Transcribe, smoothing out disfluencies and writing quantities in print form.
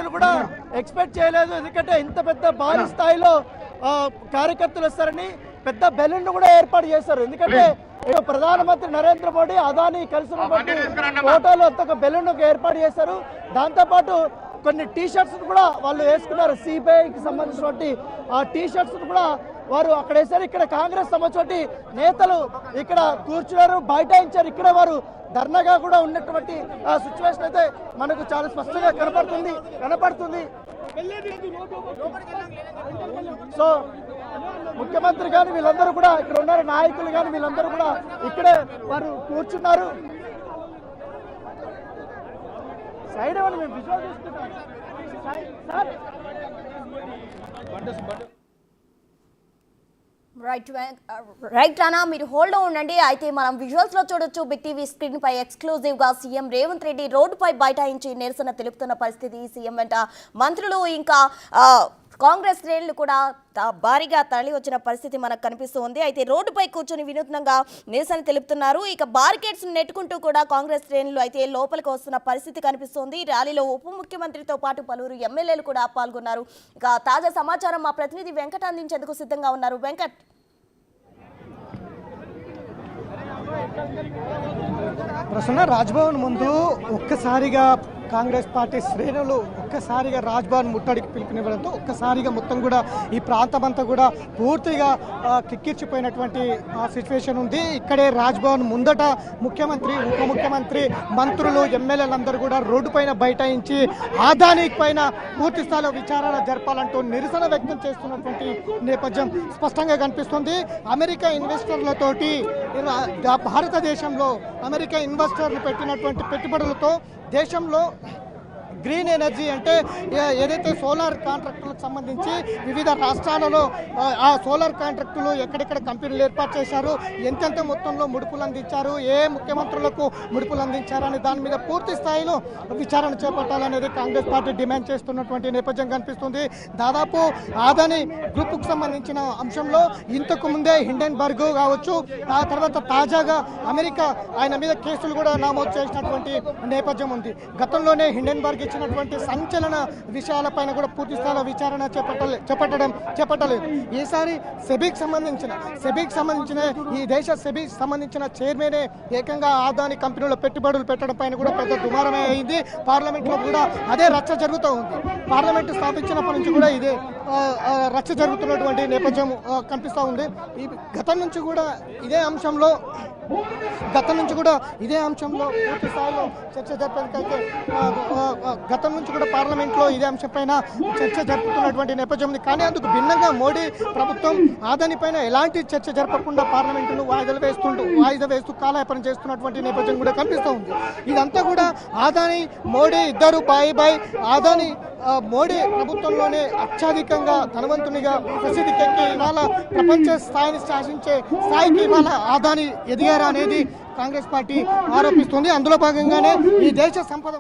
నేతలు కూడా ఎక్స్పెక్ట్ చేయలేదు. ఎందుకంటే ఇంత పెద్ద భారీ స్థాయిలో కార్యకర్తలు వస్తారని పెద్ద బెలూన్ కూడా ఏర్పాటు చేశారు. ఎందుకంటే ప్రధానమంత్రి నరేంద్ర మోడీ అదానీ కలిసి ఫోటోలు అంత ఒక బెలూన్ ఏర్పాటు చేశారు. దాంతోపాటు కొన్ని టీ షర్ట్స్ కూడా వాళ్ళు వేసుకున్నారు. సిబిఐకి సంబంధించినటువంటి ఆ టీ షర్ట్స్ కూడా వారు అక్కడ వేశారు. ఇక్కడ కాంగ్రెస్ సంబంధించి నేతలు ఇక్కడ కూర్చున్నారు, బైఠాయించారు. ఇక్కడ వారు ధర్నాగా కూడా ఉన్నటువంటి ఆ సిచ్యువేషన్ అయితే మనకు చాలా స్పష్టంగా కనపడుతుంది. సో ముఖ్యమంత్రి కానీ వీళ్ళందరూ కూడా ఇక్కడ ఉన్నారు, నాయకులు కానీ వీళ్ళందరూ కూడా ఇక్కడే వారు కూర్చున్నారు. సైడ్ ఇవ్వండి, మేము విజువల్ తీసుకుంటాం. రైట్ రానా, మీరు హోల్డ్ ఉండండి. అయితే మనం విజువల్స్ లో చూడొచ్చు, బిగ్ టీవీ స్క్రీన్ పై ఎక్స్క్లూజివ్ గా సీఎం రేవంత్ రెడ్డి రోడ్డుపై బైఠాయించి నిరసన తెలుపుతున్న పరిస్థితి. సీఎం వెంట మంత్రులు ఇంకా కాంగ్రెస్ శ్రేణులు కూడా భారీగా తరలి వచ్చిన పరిస్థితి మనకు కనిపిస్తూ ఉంది. అయితే రోడ్డుపై కూర్చొని వినూత్నంగా నిరసన తెలుపుతున్నారు. ఇక బారికేడ్స్ నెట్టుకుంటూ కూడా కాంగ్రెస్ శ్రేణులు అయితే లోపలికి వస్తున్న పరిస్థితి కనిపిస్తోంది. ర్యాలీలో ఉప ముఖ్యమంత్రితో పాటు పలువురు ఎమ్మెల్యేలు కూడా పాల్గొన్నారు. ఇక తాజా సమాచారం మా ప్రతినిధి వెంకట్ అందించేందుకు సిద్ధంగా ఉన్నారు. వెంకట్, ప్రసన్న, రాజ్భవన్ ముందు ఒక్కసారిగా కాంగ్రెస్ పార్టీ శ్రేణులు ఒక్కసారిగా రాజ్భవన్ ముట్టడికి పిలుపునివ్వడంతో ఒక్కసారిగా మొత్తం కూడా ఈ ప్రాంతం అంతా కూడా పూర్తిగా కిక్కిర్చిపోయినటువంటి సిచ్యువేషన్ ఉంది. ఇక్కడే రాజ్భవన్ ముందట ముఖ్యమంత్రి, ఉప ముఖ్యమంత్రి, మంత్రులు, ఎమ్మెల్యేలందరూ కూడా రోడ్డు పైన బైఠాయించి అదానీ పైన పూర్తి స్థాయిలో విచారణ జరపాలంటూ నిరసన వ్యక్తం చేస్తున్నటువంటి నేపథ్యం స్పష్టంగా కనిపిస్తుంది. అమెరికా ఇన్వెస్టర్లతోటి భారతదేశంలో అమెరికా ఇన్వెస్టర్లు పెట్టినటువంటి పెట్టుబడులతో దేశంలో గ్రీన్ ఎనర్జీ అంటే ఏదైతే సోలార్ కాంట్రాక్టులకు సంబంధించి వివిధ రాష్ట్రాలలో ఆ సోలార్ కాంట్రాక్టులు ఎక్కడెక్కడ కంపెనీలు ఏర్పాటు చేశారు, ఎంతెంత మొత్తంలో ముడుపులు అందించారు, ఏ ముఖ్యమంత్రులకు ముడుపులు అందించారని దాని మీద పూర్తి స్థాయిలో విచారణ చేపట్టాలనేది కాంగ్రెస్ పార్టీ డిమాండ్ చేస్తున్నటువంటి నేపథ్యం కనిపిస్తుంది. దాదాపు అదానీ గ్రూప్కు సంబంధించిన అంశంలో ఇంతకు ముందే హిండెన్బర్గ్ కావచ్చు, ఆ తర్వాత తాజాగా అమెరికా ఆయన మీద కేసులు కూడా నమోదు చేసినటువంటి నేపథ్యం ఉంది. గతంలోనే హిండెన్బర్గ్ ఇచ్చినటువంటి సంచలన విషయాలపైన కూడా పూర్తి స్థాయిలో విచారణ చేపట్టలేదు. ఈసారి సెబీకి సంబంధించిన ఈ దేశ సెబీకి సంబంధించిన చైర్మనే ఏకంగా అదానీ కంపెనీలో పెట్టుబడులు పెట్టడం పైన కూడా పెద్ద దుమారమే అయింది. పార్లమెంట్ లో కూడా అదే రచ్చ జరుగుతూ ఉంది. పార్లమెంట్ స్థాపించినప్పటి నుంచి కూడా ఇదే రచ్చ జరుగుతున్నటువంటి నేపథ్యం కనిపిస్తూ ఉంది. గతం నుంచి కూడా ఇదే అంశంలో పూర్తి స్థాయిలో చర్చ జరిపేందుకైతే గతం నుంచి కూడా పార్లమెంట్లో ఇదే అంశంపైన చర్చ జరుపుతున్నటువంటి నేపథ్యం ఉంది. కానీ అందుకు భిన్నంగా మోడీ ప్రభుత్వం అదానీ పైన ఎలాంటి చర్చ జరపకుండా పార్లమెంటును వాయిదా వేస్తూ కాలయాపన చేస్తున్నటువంటి నేపథ్యం కూడా కనిపిస్తూ ఉంది. ఇదంతా కూడా అదానీ మోడీ ఇద్దరు బాయ్ అదానీ మోడీ ప్రభుత్వంలోనే అత్యధికంగా ధనవంతునిగా ప్రసిద్ధికెక్కి ఇవాళ ప్రపంచ స్థాయిని శాసించే స్థాయికి ఇవాళ అదానీ ఎదిగారా అనేది కాంగ్రెస్ పార్టీ ఆరోపిస్తుంది. అందులో భాగంగానే ఈ దేశ సంపద